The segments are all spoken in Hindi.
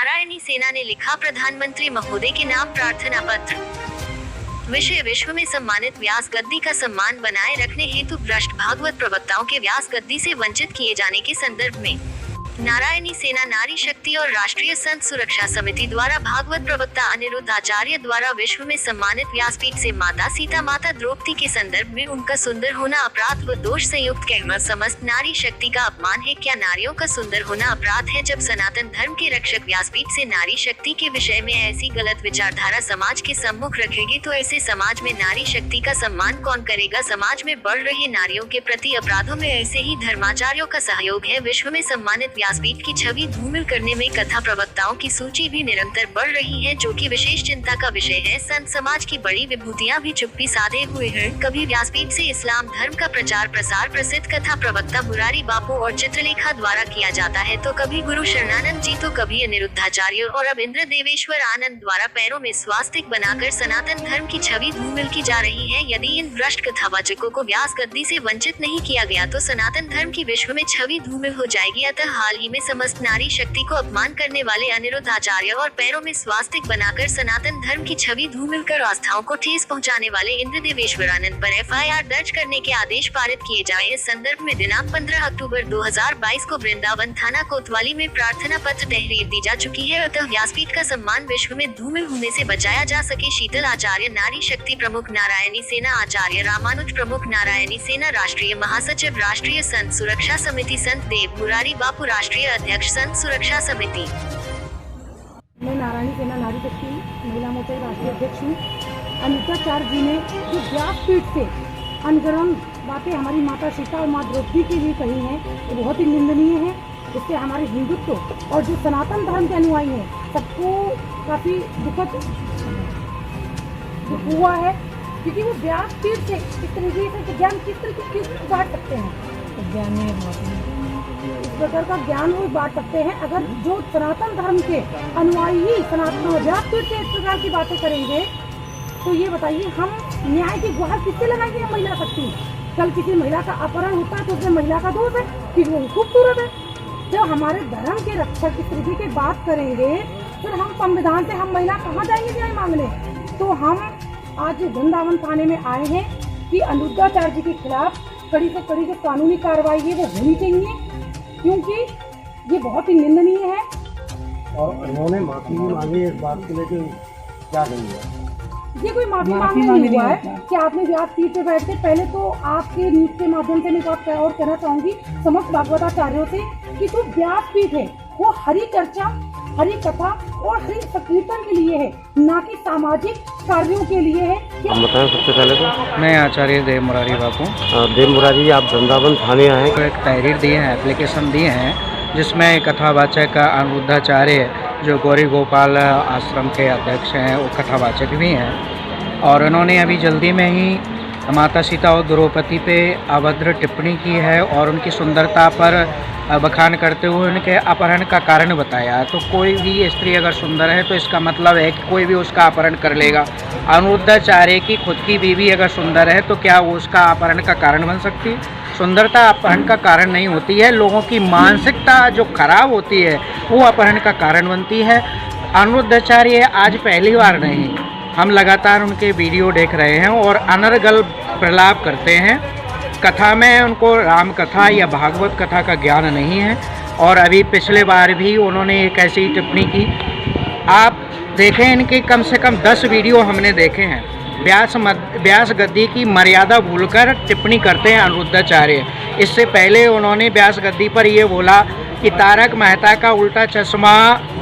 नारायणी सेना ने लिखा प्रधानमंत्री महोदय के नाम प्रार्थना पत्र। विषय विश्व में सम्मानित व्यास गद्दी का सम्मान बनाए रखने हेतु भ्रष्ट भागवत प्रवक्ताओं के व्यास गद्दी से वंचित किए जाने के संदर्भ में नारायणी सेना नारी शक्ति और राष्ट्रीय संत सुरक्षा समिति द्वारा भागवत प्रवक्ता अनिरुद्ध आचार्य द्वारा विश्व में सम्मानित व्यासपीठ से माता सीता माता द्रौपदी के संदर्भ में उनका सुंदर होना अपराध व दोष संयुक्त कहना समस्त नारी शक्ति का अपमान है। क्या नारियों का सुंदर होना अपराध है? जब सनातन धर्म के रक्षक व्यासपीठ से नारी शक्ति के विषय में ऐसी गलत विचारधारा समाज के सम्मुख रखेगी तो ऐसे समाज में नारी शक्ति का सम्मान कौन करेगा? समाज में बढ़ रहे नारियों के प्रति अपराधों में ऐसे ही धर्माचार्यों का सहयोग है। विश्व में सम्मानित व्यासपीठ की छवि धूमिल करने में कथा प्रवक्ताओं की सूची भी निरंतर बढ़ रही है, जो कि विशेष चिंता का विषय है। संत समाज की बड़ी विभूतियां भी चुप्पी साधे हुए हैं। कभी व्यासपीठ से इस्लाम धर्म का प्रचार प्रसार प्रसिद्ध कथा प्रवक्ता मुरारी बापू और चित्रलेखा द्वारा किया जाता है, तो कभी गुरु शरणानंद जी, तो कभी अनिरुद्धाचार्य और अब इंद्र देवेश्वर आनंद द्वारा पैरों में स्वास्तिक बनाकर सनातन धर्म की छवि धूमिल की जा रही है। यदि इन भ्रष्ट कथावाचकों को व्यास गद्दी से वंचित नहीं किया गया तो सनातन धर्म की विश्व में छवि धूमिल हो जाएगी। अतः हाल ही में समस्त नारी शक्ति को अपमान करने वाले अनिरुद्ध आचार्य और पैरों में स्वास्तिक बनाकर सनातन धर्म की छवि धूमिल कर आस्थाओं को ठेस पहुंचाने वाले इंद्र देवेश्वरानंद पर FIR दर्ज करने के आदेश पारित किए जाए। इस संदर्भ में दिनांक 15 अक्टूबर 2022 को वृंदावन थाना कोतवाली में प्रार्थना पत्र तहरीर दी जा चुकी है। अतः व्यासपीठ का सम्मान विश्व में धूमिल होने से बचाया जा सके। शीतल आचार्य नारी शक्ति प्रमुख नारायणी सेना आचार्य रामानुज प्रमुख नारायणी सेना राष्ट्रीय महासचिव राष्ट्रीय संत सुरक्षा समिति संत देव मुरारी बापू राष्ट्रीय अध्यक्ष संत सुरक्षा समिति। मैं नारायणी सेना नारी शक्ति महिला मोर्चा राष्ट्रीय अध्यक्ष हूँ। अनिरुद्धाचार्य जी ने जो व्यासपीठ से अनगढ़ बातें हमारी माता सीता और माँ द्रौपदी के लिए कही हैं, वो बहुत ही निंदनीय है। इससे हमारे हिंदुत्व और जो सनातन धर्म के अनुयायी हैं सबको काफ़ी दुख हुआ है, क्योंकि वो व्यासपीठ से इस तरीके से ज्ञान किस बांट सकते हैं। ज्ञान इस प्रकार का ज्ञान वो बांट सकते हैं अगर जो सनातन धर्म के अनुयायी ही सनातन व्यासपीठ से इस प्रकार की बातें करेंगे, तो ये बताइए हम न्याय की गुहार किससे लगाएंगे? हम महिला शक्ति। कल किसी महिला का अपहरण होता है तो उसमें महिला का दोष है कि वो खूबसूरत है। तो हमारे धर्म के रक्षक इस तरीके की बात करेंगे, फिर हम संविधान से हम महिला कहाँ जाएंगे न्याय मांगने? तो हम आज वृंदावन थाने में आए हैं कि अनिरुद्धाचार्य जी के खिलाफ कड़ी से कड़ी जो कानूनी कार्रवाई है वो होनी चाहिए, क्योंकि ये बहुत ही निंदनीय है। और उन्होंने माफी मांगी इस बात के लेके क्या कहेंगे? ये कोई माफी मांगने नहीं हुआ है कि आपने व्यासपीठ पे बैठते। पहले तो आपके न्यूज के माध्यम से मैं और कहना चाहूंगी समस्त भागवताचार्यों से कि जो व्यासपीठ है वो हरि चर्चा, हरि कथा और हरि संकीर्तन के लिए है, ना कि सामाजिक कार्यों के लिए है। हम बताएं सबसे पहले तो मैं आचार्य देव मुरारी बापू। देव मुरारी, आप वृंदावन थाने आए हैं। एक तहरीर दिए हैं, एप्लीकेशन दिए हैं, जिसमें कथावाचक अनिरुद्धाचार्य जो गौरी गोपाल आश्रम के अध्यक्ष हैं, वो कथावाचक भी हैं, और उन्होंने अभी जल्दी में ही माता सीता और द्रौपदी पे अभद्र टिप्पणी की है और उनकी सुंदरता पर बखान करते हुए उनके अपहरण का कारण बताया। तो कोई भी स्त्री अगर सुंदर है तो इसका मतलब है कि कोई भी उसका अपहरण कर लेगा। अनिरुद्धाचार्य की खुद की बीवी अगर सुंदर है तो क्या वो उसका अपहरण का कारण बन सकती है? सुंदरता अपहरण का कारण नहीं होती है, लोगों की मानसिकता जो खराब होती है वो अपहरण का कारण बनती है। अनिरुद्धाचार्य आज पहली बार नहीं, हम लगातार उनके वीडियो देख रहे हैं और अनर्गल प्रलाप करते हैं। कथा में उनको राम कथा या भागवत कथा का ज्ञान नहीं है, और अभी पिछले बार भी उन्होंने एक ऐसी टिप्पणी की। आप देखें, इनके कम से कम 10 वीडियो हमने देखे हैं। व्यास गद्दी की मर्यादा भूलकर टिप्पणी करते हैं अनिरुद्धाचार्य। इससे पहले उन्होंने व्यास गद्दी पर ये बोला कि तारक मेहता का उल्टा चश्मा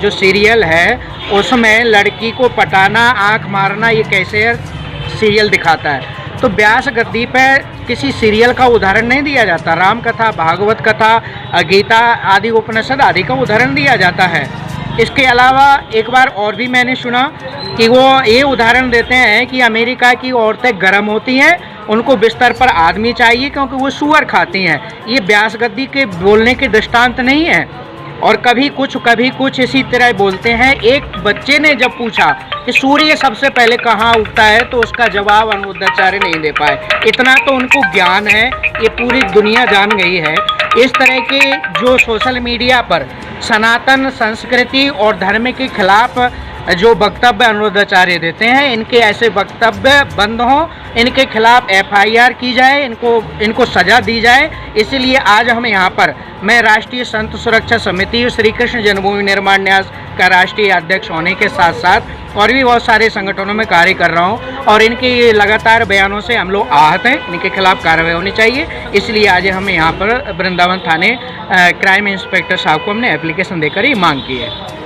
जो सीरियल है उसमें लड़की को पटाना, आँख मारना, ये कैसे सीरियल दिखाता है। तो व्यास गद्दी पर किसी सीरियल का उदाहरण नहीं दिया जाता। राम कथा, भागवत कथा, गीता आदि उपनिषद आदि का उदाहरण दिया जाता है। इसके अलावा एक बार और भी मैंने सुना कि वो ये उदाहरण देते हैं कि अमेरिका की औरतें गर्म होती हैं, उनको बिस्तर पर आदमी चाहिए क्योंकि वो सूअर खाती हैं। ये व्यास गद्दी के बोलने के दृष्टांत नहीं है। और कभी कुछ इसी तरह बोलते हैं। एक बच्चे ने जब पूछा कि सूर्य सबसे पहले कहाँ उगता है तो उसका जवाब अनिरुद्धाचार्य नहीं दे पाए। इतना तो उनको ज्ञान है, ये पूरी दुनिया जान गई है। इस तरह के जो सोशल मीडिया पर सनातन संस्कृति और धर्म के खिलाफ जो वक्तव्य अनुरुद्धाचार्य देते हैं, इनके ऐसे वक्तव्य बंद हों, इनके खिलाफ FIR की जाए, इनको सज़ा दी जाए। इसलिए आज हम यहाँ पर, मैं राष्ट्रीय संत सुरक्षा समिति श्री कृष्ण जन्मभूमि निर्माण न्यास का राष्ट्रीय अध्यक्ष होने के साथ साथ और भी बहुत सारे संगठनों में कार्य कर रहा हूँ और इनके ये लगातार बयानों से हम लोग आहत हैं। इनके खिलाफ कार्रवाई होनी चाहिए। इसलिए आज हम यहाँ पर वृंदावन थाने क्राइम इंस्पेक्टर साहब को हमने एप्लीकेशन देकर ही मांग की है।